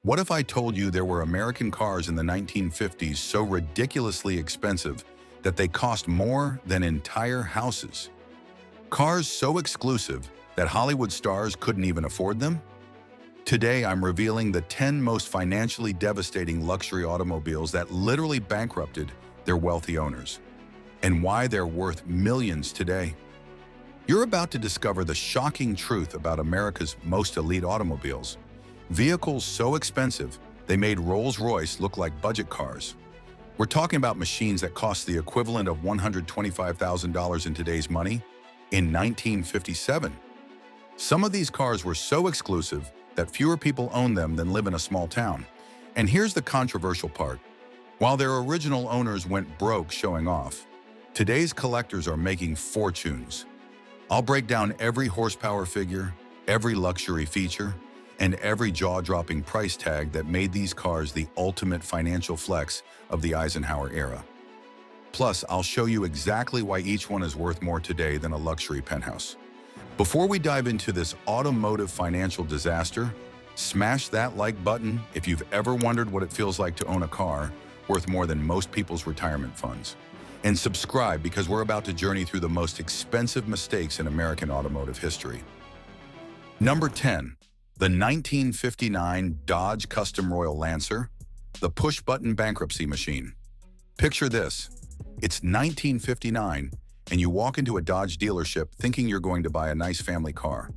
What if I told you there were American cars in the 1950s so ridiculously expensive that they cost more than entire houses? Cars so exclusive that Hollywood stars couldn't even afford them? Today, I'm revealing the 10 most financially devastating luxury automobiles that literally bankrupted their wealthy owners, and why they're worth millions today. You're about to discover the shocking truth about America's most elite automobiles. Vehicles so expensive, they made Rolls-Royce look like budget cars. We're talking about machines that cost the equivalent of $125,000 in today's money in 1957. Some of these cars were so exclusive that fewer people own them than live in a small town. And here's the controversial part. While their original owners went broke showing off, today's collectors are making fortunes. I'll break down every horsepower figure, every luxury feature, and every jaw-dropping price tag that made these cars the ultimate financial flex of the Eisenhower era. Plus, I'll show you exactly why each one is worth more today than a luxury penthouse. Before we dive into this automotive financial disaster, smash that like button if you've ever wondered what it feels like to own a car worth more than most people's retirement funds. And subscribe because we're about to journey through the most expensive mistakes in American automotive history. Number 10. The 1959 Dodge Custom Royal Lancer, the push-button bankruptcy machine. Picture this. It's 1959, and you walk into a Dodge dealership thinking you're going to buy a nice family car.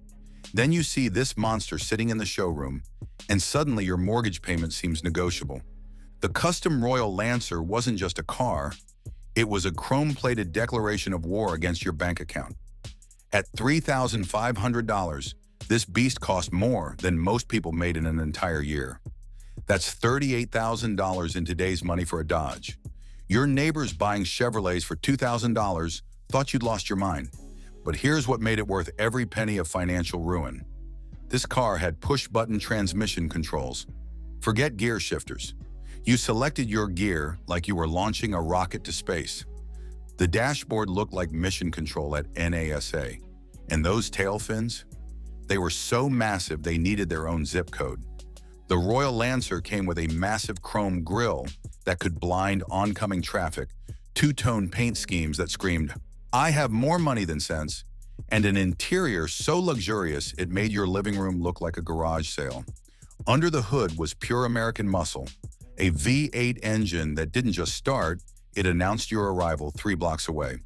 Then you see this monster sitting in the showroom, and suddenly your mortgage payment seems negotiable. The Custom Royal Lancer wasn't just a car, it was a chrome-plated declaration of war against your bank account. At $3,500, this beast cost more than most people made in an entire year. That's $38,000 in today's money for a Dodge. Your neighbors buying Chevrolets for $2,000 thought you'd lost your mind. But here's what made it worth every penny of financial ruin. This car had push-button transmission controls. Forget gear shifters. You selected your gear like you were launching a rocket to space. The dashboard looked like mission control at NASA. And those tail fins? They were so massive they needed their own zip code. The Royal Lancer came with a massive chrome grille that could blind oncoming traffic, two-tone paint schemes that screamed, "I have more money than sense," and an interior so luxurious it made your living room look like a garage sale. Under the hood was pure American muscle, a V8 engine that didn't just start, it announced your arrival 3 blocks away.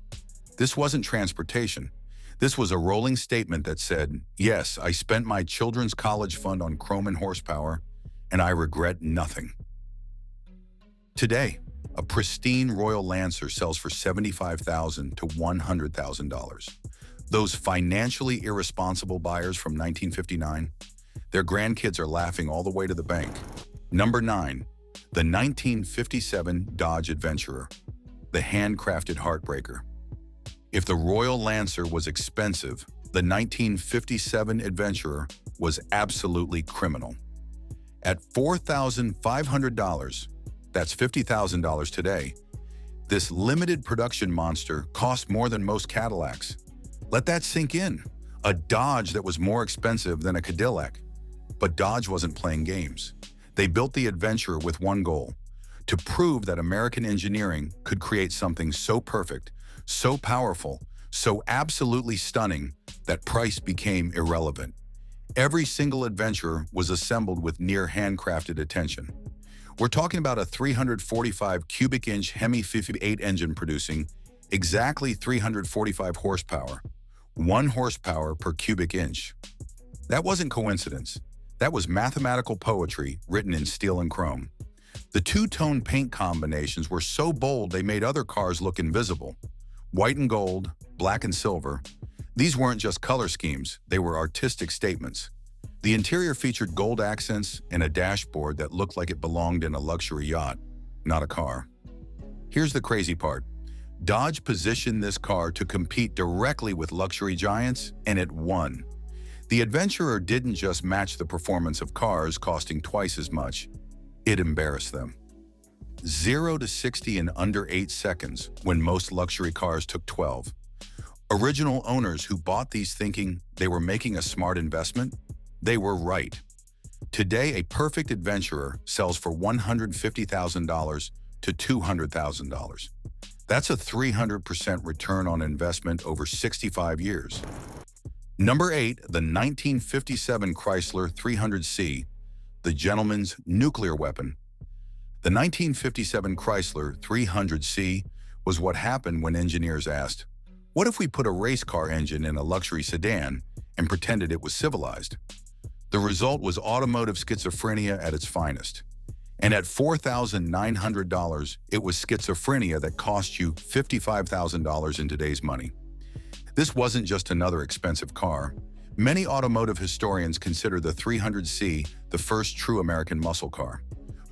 This wasn't transportation. This was a rolling statement that said, "Yes, I spent my children's college fund on chrome and horsepower, and I regret nothing." Today, a pristine Royal Lancer sells for $75,000 to $100,000. Those financially irresponsible buyers from 1959, their grandkids are laughing all the way to the bank. Number 9. The 1957 Dodge Adventurer, the handcrafted heartbreaker. If the Royal Lancer was expensive, the 1957 Adventurer was absolutely criminal. At $4,500, that's $50,000 today, this limited production monster cost more than most Cadillacs. Let that sink in. A Dodge that was more expensive than a Cadillac. But Dodge wasn't playing games. They built the Adventurer with one goal: to prove that American engineering could create something so perfect, so powerful, so absolutely stunning that price became irrelevant. Every single Adventurer was assembled with near handcrafted attention. We're talking about a 345 cubic inch Hemi 58 engine producing exactly 345 horsepower, 1 horsepower per cubic inch. That wasn't coincidence. That was mathematical poetry written in steel and chrome. The two-tone paint combinations were so bold they made other cars look invisible. White and gold, black and silver. These weren't just color schemes, they were artistic statements. The interior featured gold accents and a dashboard that looked like it belonged in a luxury yacht, not a car. Here's the crazy part. Dodge positioned this car to compete directly with luxury giants, and it won. The Adventurer didn't just match the performance of cars costing twice as much, it embarrassed them. 0 to 60 in under 8 seconds, when most luxury cars took 12. Original owners who bought these thinking they were making a smart investment, they were right. Today, a perfect adventurer sells for $150,000 to $200,000. That's a 300% return on investment over 65 years. Number 8, the 1957 Chrysler 300C, the gentleman's nuclear weapon. The 1957 Chrysler 300C was what happened when engineers asked, what if we put a race car engine in a luxury sedan and pretended it was civilized? The result was automotive schizophrenia at its finest. And at $4,900, it was schizophrenia that cost you $55,000 in today's money. This wasn't just another expensive car. Many automotive historians consider the 300C the first true American muscle car.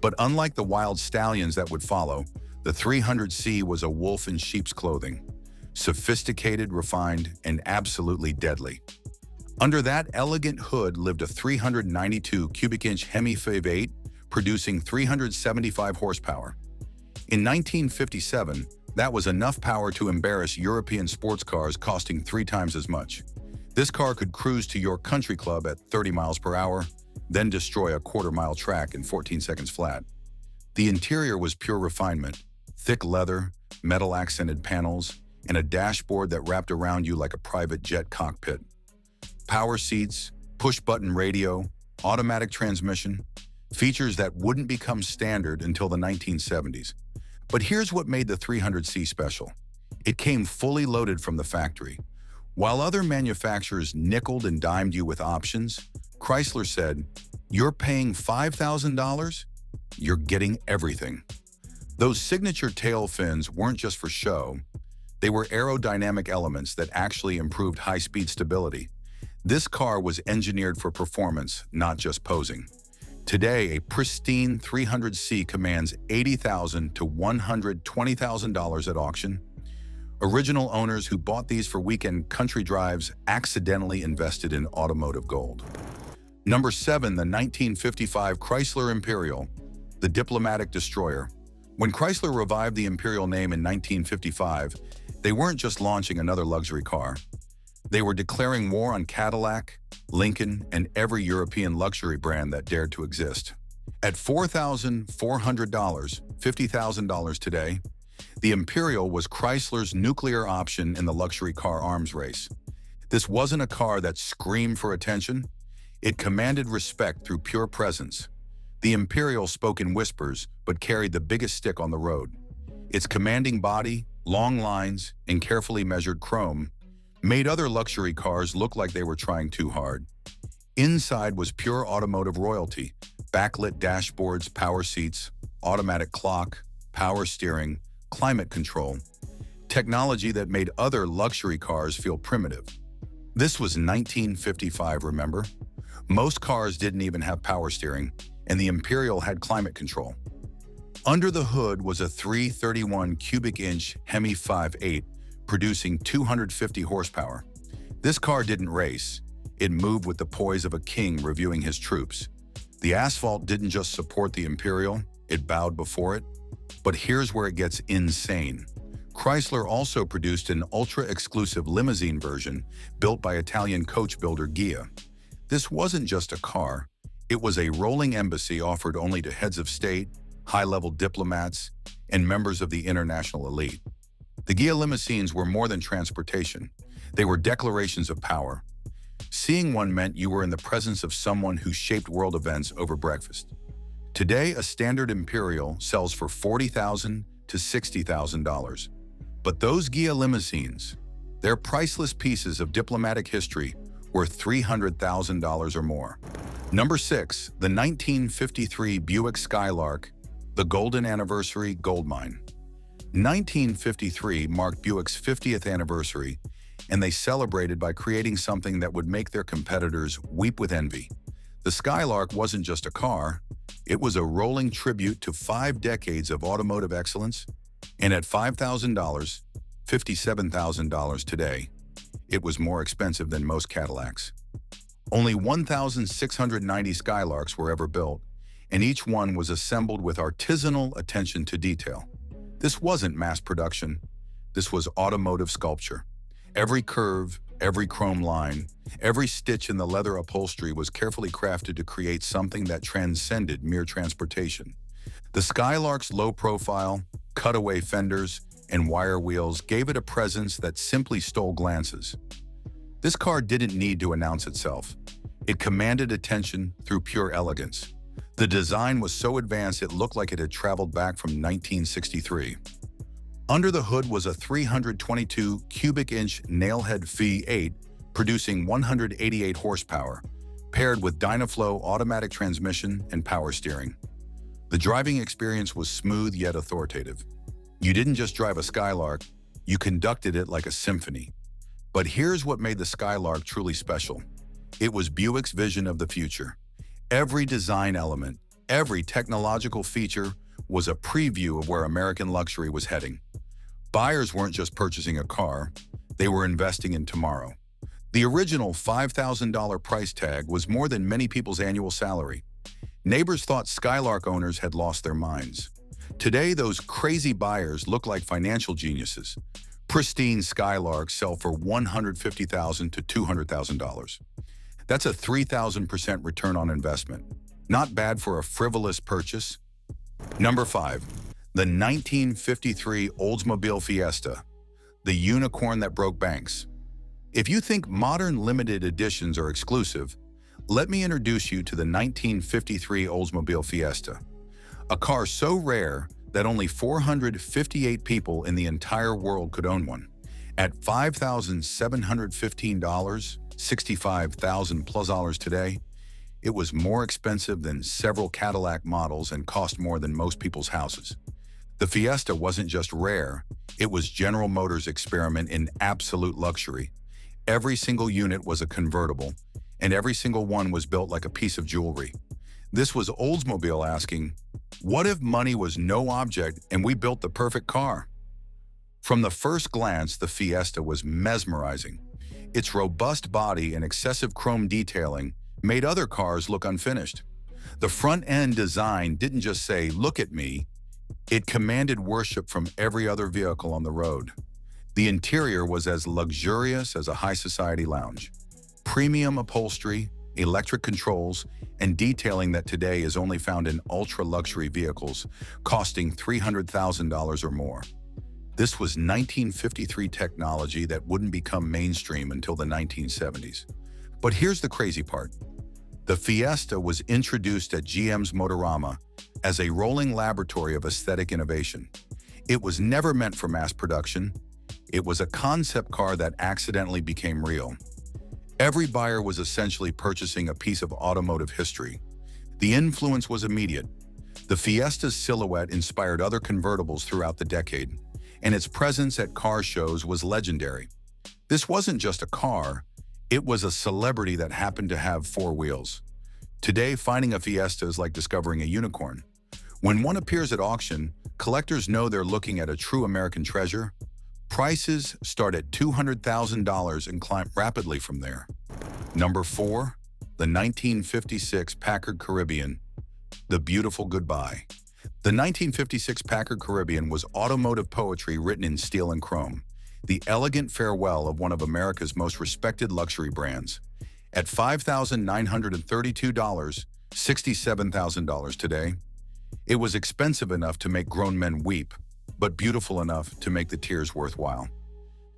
But unlike the wild stallions that would follow, the 300C was a wolf in sheep's clothing. Sophisticated, refined, and absolutely deadly. Under that elegant hood lived a 392 cubic inch Hemi V8, producing 375 horsepower. In 1957, that was enough power to embarrass European sports cars costing 3 times as much. This car could cruise to your country club at 30 miles per hour, then destroy a quarter-mile track in 14 seconds flat. The interior was pure refinement, thick leather, metal-accented panels, and a dashboard that wrapped around you like a private jet cockpit. Power seats, push-button radio, automatic transmission, features that wouldn't become standard until the 1970s. But here's what made the 300C special. It came fully loaded from the factory. While other manufacturers nickeled and dimed you with options, Chrysler said, "You're paying $5,000? You're getting everything." Those signature tail fins weren't just for show. They were aerodynamic elements that actually improved high-speed stability. This car was engineered for performance, not just posing. Today, a pristine 300C commands $80,000 to $120,000 at auction. Original owners who bought these for weekend country drives accidentally invested in automotive gold. Number 7, the 1955 Chrysler Imperial, the diplomatic destroyer. When Chrysler revived the Imperial name in 1955, they weren't just launching another luxury car. They were declaring war on Cadillac, Lincoln, and every European luxury brand that dared to exist. At $4,400, $50,000 today, the Imperial was Chrysler's nuclear option in the luxury car arms race. This wasn't a car that screamed for attention. It commanded respect through pure presence. The Imperial spoke in whispers, but carried the biggest stick on the road. Its commanding body, long lines, and carefully measured chrome made other luxury cars look like they were trying too hard. Inside was pure automotive royalty: backlit dashboards, power seats, automatic clock, power steering, climate control, technology that made other luxury cars feel primitive. This was 1955, remember? Most cars didn't even have power steering, and the Imperial had climate control. Under the hood was a 331 cubic inch Hemi V8, producing 250 horsepower. This car didn't race. It moved with the poise of a king reviewing his troops. The asphalt didn't just support the Imperial, it bowed before it. But here's where it gets insane. Chrysler also produced an ultra-exclusive limousine version built by Italian coach builder Ghia. This wasn't just a car. It was a rolling embassy offered only to heads of state, high-level diplomats, and members of the international elite. The Ghia limousines were more than transportation. They were declarations of power. Seeing one meant you were in the presence of someone who shaped world events over breakfast. Today, a standard Imperial sells for $40,000 to $60,000. But those Ghia limousines, they're priceless pieces of diplomatic history worth $300,000 or more. Number 6, the 1953 Buick Skylark, the Golden Anniversary Goldmine. 1953 marked Buick's 50th anniversary, and they celebrated by creating something that would make their competitors weep with envy. The Skylark wasn't just a car, it was a rolling tribute to 5 decades of automotive excellence, and at $5,000, $57,000 today, it was more expensive than most Cadillacs. Only 1,690 Skylarks were ever built, and each one was assembled with artisanal attention to detail. This wasn't mass production. This was automotive sculpture. Every curve, Every chrome line, every stitch in the leather upholstery was carefully crafted to create something that transcended mere transportation. The Skylark's low profile, cutaway fenders, and wire wheels gave it a presence that simply stole glances. This car didn't need to announce itself. It commanded attention through pure elegance. The design was so advanced it looked like it had traveled back from 1963. Under the hood was a 322 cubic inch nailhead V8 producing 188 horsepower, paired with Dynaflow automatic transmission and power steering. The driving experience was smooth yet authoritative. You didn't just drive a Skylark, you conducted it like a symphony. But here's what made the Skylark truly special. It was Buick's vision of the future. Every design element, every technological feature was a preview of where American luxury was heading. Buyers weren't just purchasing a car, they were investing in tomorrow. The original $5,000 price tag was more than many people's annual salary. Neighbors thought Skylark owners had lost their minds. Today, those crazy buyers look like financial geniuses. Pristine Skylarks sell for $150,000 to $200,000. That's a 3,000% return on investment. Not bad for a frivolous purchase. Number 5. The 1953 Oldsmobile Fiesta, the unicorn that broke banks. If you think modern limited editions are exclusive, let me introduce you to the 1953 Oldsmobile Fiesta, a car so rare that only 458 people in the entire world could own one. At $5,715, $65,000 plus dollars today, it was more expensive than several Cadillac models and cost more than most people's houses. The Fiesta wasn't just rare, it was General Motors' experiment in absolute luxury. Every single unit was a convertible, and every single one was built like a piece of jewelry. This was Oldsmobile asking, what if money was no object and we built the perfect car? From the first glance, the Fiesta was mesmerizing. Its robust body and excessive chrome detailing made other cars look unfinished. The front-end design didn't just say, look at me, it commanded worship from every other vehicle on the road. The interior was as luxurious as a high society lounge. Premium upholstery, electric controls, and detailing that today is only found in ultra-luxury vehicles, costing $300,000 or more. This was 1953 technology that wouldn't become mainstream until the 1970s. But here's the crazy part. The Fiesta was introduced at GM's Motorama as a rolling laboratory of aesthetic innovation. It was never meant for mass production. It was a concept car that accidentally became real. Every buyer was essentially purchasing a piece of automotive history. The influence was immediate. The Fiesta's silhouette inspired other convertibles throughout the decade, and its presence at car shows was legendary. This wasn't just a car, it was a celebrity that happened to have 4 wheels. Today, finding a Fiesta is like discovering a unicorn. When one appears at auction, collectors know they're looking at a true American treasure. Prices start at $200,000 and climb rapidly from there. Number 4, the 1956 Packard Caribbean, the beautiful goodbye. The 1956 Packard Caribbean was automotive poetry written in steel and chrome, the elegant farewell of one of America's most respected luxury brands. At $5,932, $67,000 today, it was expensive enough to make grown men weep, but beautiful enough to make the tears worthwhile.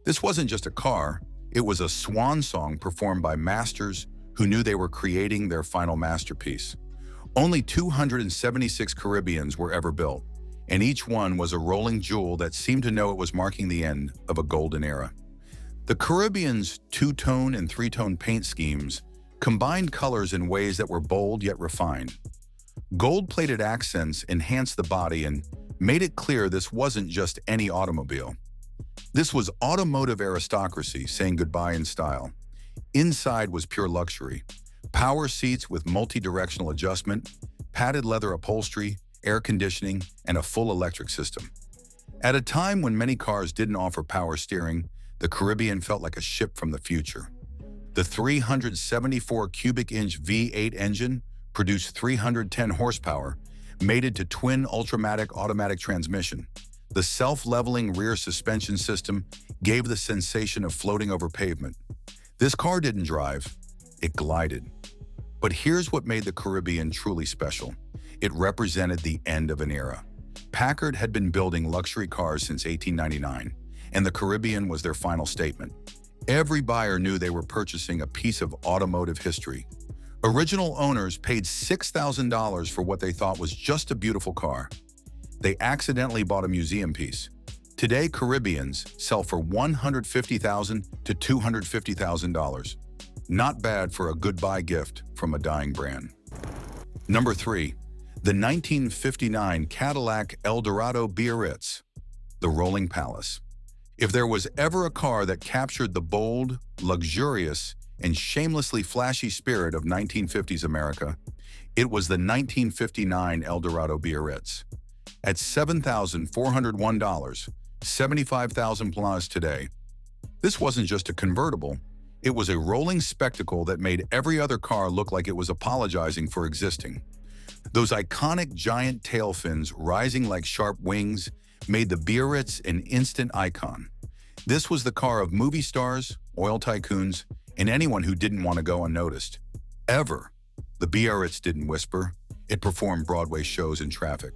This wasn't just a car, it was a swan song performed by masters who knew they were creating their final masterpiece. Only 276 Caribbeans were ever built, and each one was a rolling jewel that seemed to know it was marking the end of a golden era. The Caribbean's 2-tone and 3-tone paint schemes combined colors in ways that were bold yet refined. Gold-plated accents enhanced the body and made it clear this wasn't just any automobile. This was automotive aristocracy saying goodbye in style. Inside was pure luxury. Power seats with multi-directional adjustment, padded leather upholstery, air conditioning, and a full electric system. At a time when many cars didn't offer power steering, the Caribbean felt like a ship from the future. The 374 cubic inch V8 engine produced 310 horsepower, mated to twin Ultramatic automatic transmission. The self-leveling rear suspension system gave the sensation of floating over pavement. This car didn't drive, it glided. But here's what made the Caribbean truly special. It represented the end of an era. Packard had been building luxury cars since 1899, and the Caribbean was their final statement. Every buyer knew they were purchasing a piece of automotive history. Original owners paid $6,000 for what they thought was just a beautiful car. They accidentally bought a museum piece. Today, Caribbeans sell for $150,000 to $250,000. Not bad for a goodbye gift from a dying brand. Number 3. The 1959 Cadillac El Dorado Beeritz, the Rolling Palace. If there was ever a car that captured the bold, luxurious, and shamelessly flashy spirit of 1950s America, it was the 1959 El Dorado Beeritz. At $7,401, $75,000 plus today. This wasn't just a convertible, it was a rolling spectacle that made every other car look like it was apologizing for existing. Those iconic giant tail fins rising like sharp wings made the Beeritz an instant icon. This was the car of movie stars, oil tycoons, and anyone who didn't want to go unnoticed. Ever. The Beeritz didn't whisper, it performed Broadway shows in traffic.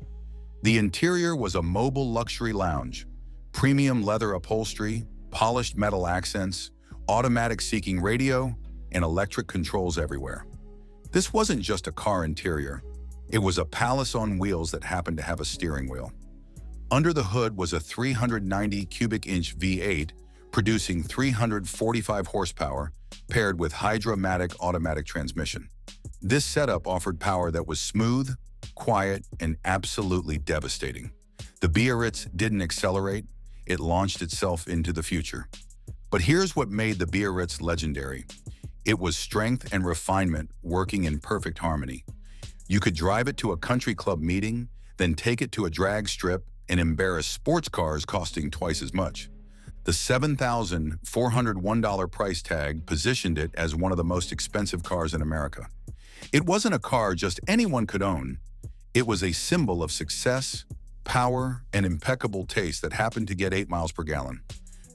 The interior was a mobile luxury lounge, premium leather upholstery, polished metal accents, automatic seeking radio, and electric controls everywhere. This wasn't just a car interior. It was a palace on wheels that happened to have a steering wheel. Under the hood was a 390 cubic inch V8 producing 345 horsepower paired with Hydra-matic automatic transmission. This setup offered power that was smooth, quiet, and absolutely devastating. The Beeritz didn't accelerate, it launched itself into the future. But here's what made the Beeritz legendary. It was strength and refinement working in perfect harmony. You could drive it to a country club meeting, then take it to a drag strip and embarrass sports cars costing twice as much. The $7,401 price tag positioned it as one of the most expensive cars in America. It wasn't a car just anyone could own. It was a symbol of success, power, and impeccable taste that happened to get 8 miles per gallon.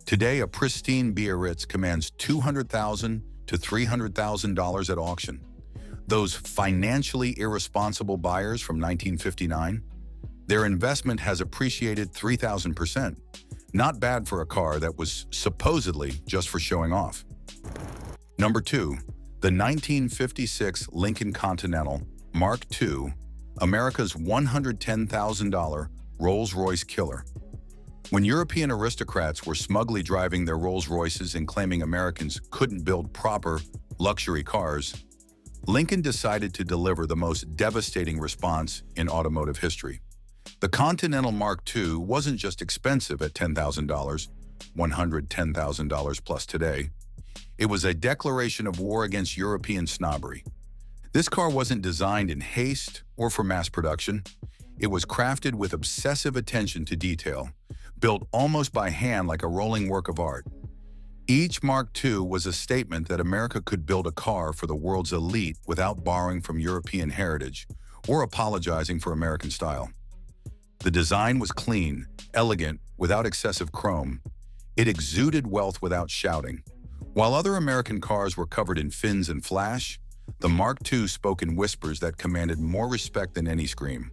Today, a pristine Beeritz commands $200,000 to $300,000 at auction. Those financially irresponsible buyers from 1959, their investment has appreciated 3,000%. Not bad for a car that was supposedly just for showing off. Number 2, the 1956 Lincoln Continental Mark II, America's $110,000 Rolls-Royce killer. When European aristocrats were smugly driving their Rolls-Royces and claiming Americans couldn't build proper luxury cars, Lincoln decided to deliver the most devastating response in automotive history. The Continental Mark II wasn't just expensive at $10,000, $110,000 plus today. It was a declaration of war against European snobbery. This car wasn't designed in haste or for mass production. It was crafted with obsessive attention to detail, built almost by hand like a rolling work of art. Each Mark II was a statement that America could build a car for the world's elite without borrowing from European heritage or apologizing for American style. The design was clean, elegant, without excessive chrome. It exuded wealth without shouting. While other American cars were covered in fins and flash, the Mark II spoke in whispers that commanded more respect than any scream.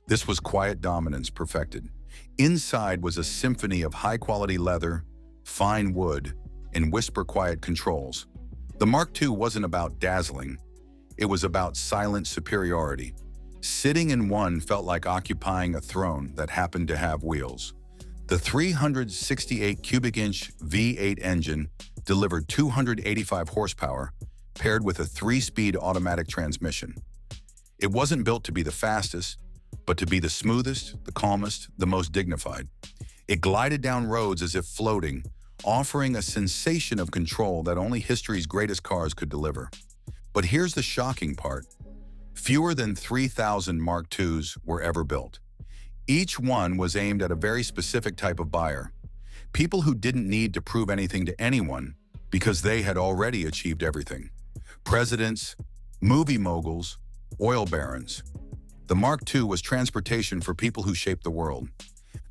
This was quiet dominance perfected. Inside was a symphony of high-quality leather, fine wood, and whisper-quiet controls. The Mark II wasn't about dazzling. It was about silent superiority. Sitting in one felt like occupying a throne that happened to have wheels. The 368 cubic inch V8 engine delivered 285 horsepower, paired with a 3-speed automatic transmission. It wasn't built to be the fastest, but to be the smoothest, the calmest, the most dignified. It glided down roads as if floating, offering a sensation of control that only history's greatest cars could deliver. But here's the shocking part. Fewer than 3,000 Mark IIs were ever built. Each one was aimed at a very specific type of buyer. People who didn't need to prove anything to anyone because they had already achieved everything. Presidents, movie moguls, oil barons. The Mark II was transportation for people who shaped the world.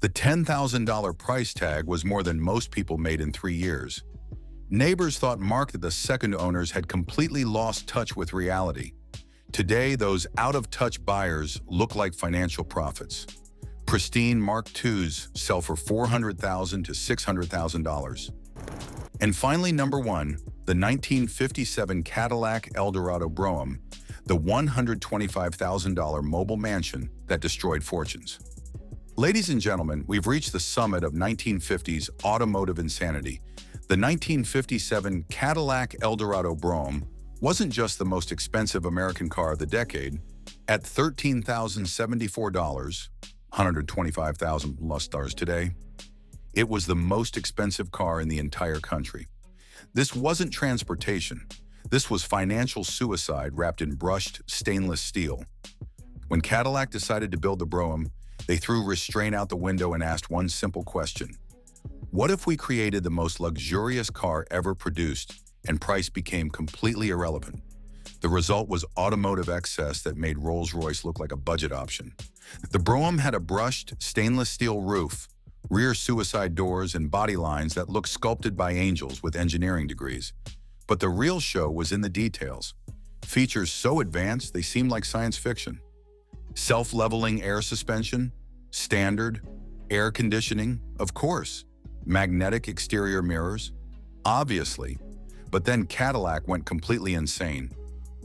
The $10,000 price tag was more than most people made in 3 years. Neighbors thought Mark that the second owners had completely lost touch with reality. Today, those out-of-touch buyers look like financial prophets. Pristine Mark IIs sell for $400,000 to $600,000. And finally, number 1, the 1957 Cadillac El Dorado Brougham, the $125,000 mobile mansion that destroyed fortunes. Ladies and gentlemen, we've reached the summit of 1950s automotive insanity. The 1957 Cadillac El Dorado Brougham wasn't just the most expensive American car of the decade. At $13,074, $125,000 plus dollars today, it was the most expensive car in the entire country. This wasn't transportation. This was financial suicide wrapped in brushed stainless steel. When Cadillac decided to build the Brougham, they threw restraint out the window and asked one simple question. What if we created the most luxurious car ever produced and price became completely irrelevant? The result was automotive excess that made Rolls-Royce look like a budget option. The Brougham had a brushed stainless steel roof, rear suicide doors, and body lines that looked sculpted by angels with engineering degrees. But the real show was in the details. Features so advanced they seemed like science fiction. Self-leveling air suspension, standard, air conditioning, of course. Magnetic exterior mirrors, obviously. But then Cadillac went completely insane.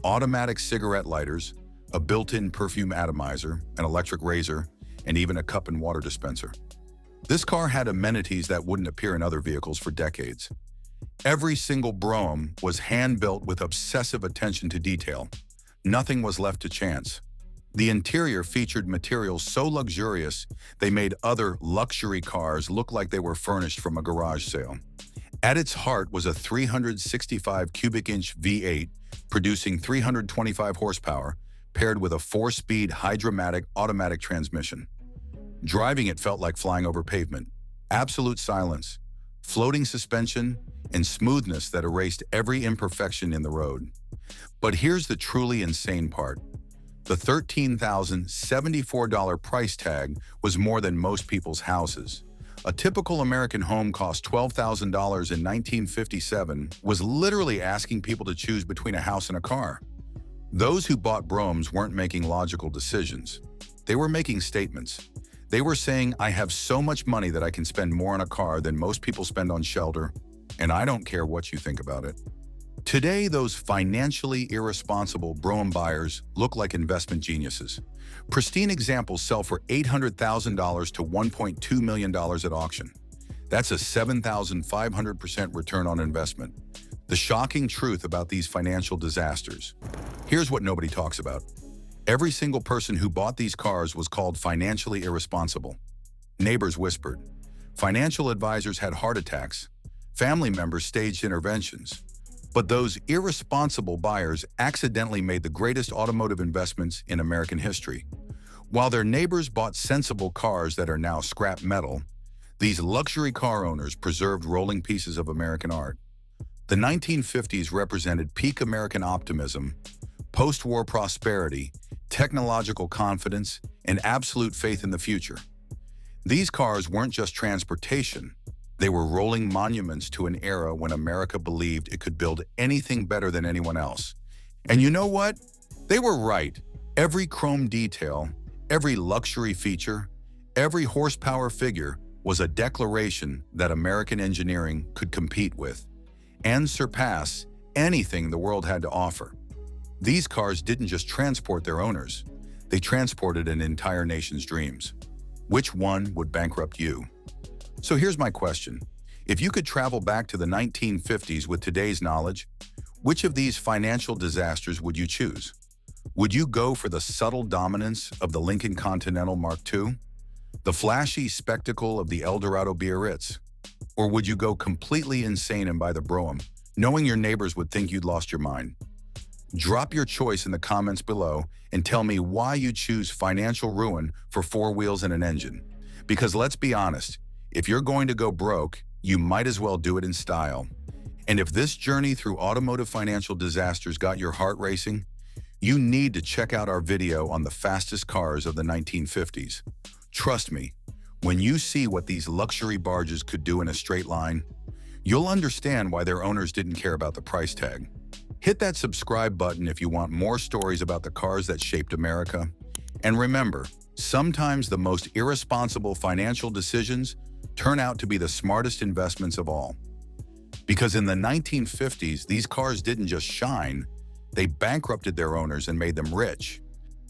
Automatic cigarette lighters, a built-in perfume atomizer, an electric razor, and even a cup and water dispenser. This car had amenities that wouldn't appear in other vehicles for decades. Every single Brougham was hand-built with obsessive attention to detail. Nothing was left to chance. The interior featured materials so luxurious, they made other luxury cars look like they were furnished from a garage sale. At its heart was a 365 cubic inch V8, producing 325 horsepower, paired with a 4-speed hydromatic automatic transmission. Driving it felt like flying over pavement. Absolute silence, floating suspension, and smoothness that erased every imperfection in the road. But here's the truly insane part. The $13,074 price tag was more than most people's houses. A typical American home cost $12,000 in 1957, was literally asking people to choose between a house and a car. Those who bought Broughams weren't making logical decisions. They were making statements. They were saying, I have so much money that I can spend more on a car than most people spend on shelter, and I don't care what you think about it. Today, those financially irresponsible Brougham buyers look like investment geniuses. Pristine examples sell for $800,000 to $1.2 million at auction. That's a 7,500% return on investment. The shocking truth about these financial disasters. Here's what nobody talks about. Every single person who bought these cars was called financially irresponsible. Neighbors whispered. Financial advisors had heart attacks. Family members staged interventions. But those irresponsible buyers accidentally made the greatest automotive investments in American history. While their neighbors bought sensible cars that are now scrap metal, these luxury car owners preserved rolling pieces of American art. The 1950s represented peak American optimism, post-war prosperity, technological confidence, and absolute faith in the future. These cars weren't just transportation. They were rolling monuments to an era when America believed it could build anything better than anyone else. And you know what? They were right. Every chrome detail, every luxury feature, every horsepower figure was a declaration that American engineering could compete with and surpass anything the world had to offer. These cars didn't just transport their owners. They transported an entire nation's dreams. Which one would bankrupt you? So here's my question. If you could travel back to the 1950s with today's knowledge, which of these financial disasters would you choose? Would you go for the subtle dominance of the Lincoln Continental Mark II? The flashy spectacle of the El Dorado Beeritz? Or would you go completely insane and buy the Brougham, knowing your neighbors would think you'd lost your mind? Drop your choice in the comments below and tell me why you choose financial ruin for 4 wheels and an engine. Because let's be honest, if you're going to go broke, you might as well do it in style. And if this journey through automotive financial disasters got your heart racing, you need to check out our video on the fastest cars of the 1950s. Trust me, When you see what these luxury barges could do in a straight line, you'll understand why their owners didn't care about the price tag. Hit that subscribe button if you want more stories about the cars that shaped America. And remember, sometimes the most irresponsible financial decisions turn out to be the smartest investments of all. Because in the 1950s, these cars didn't just shine, they bankrupted their owners and made them rich.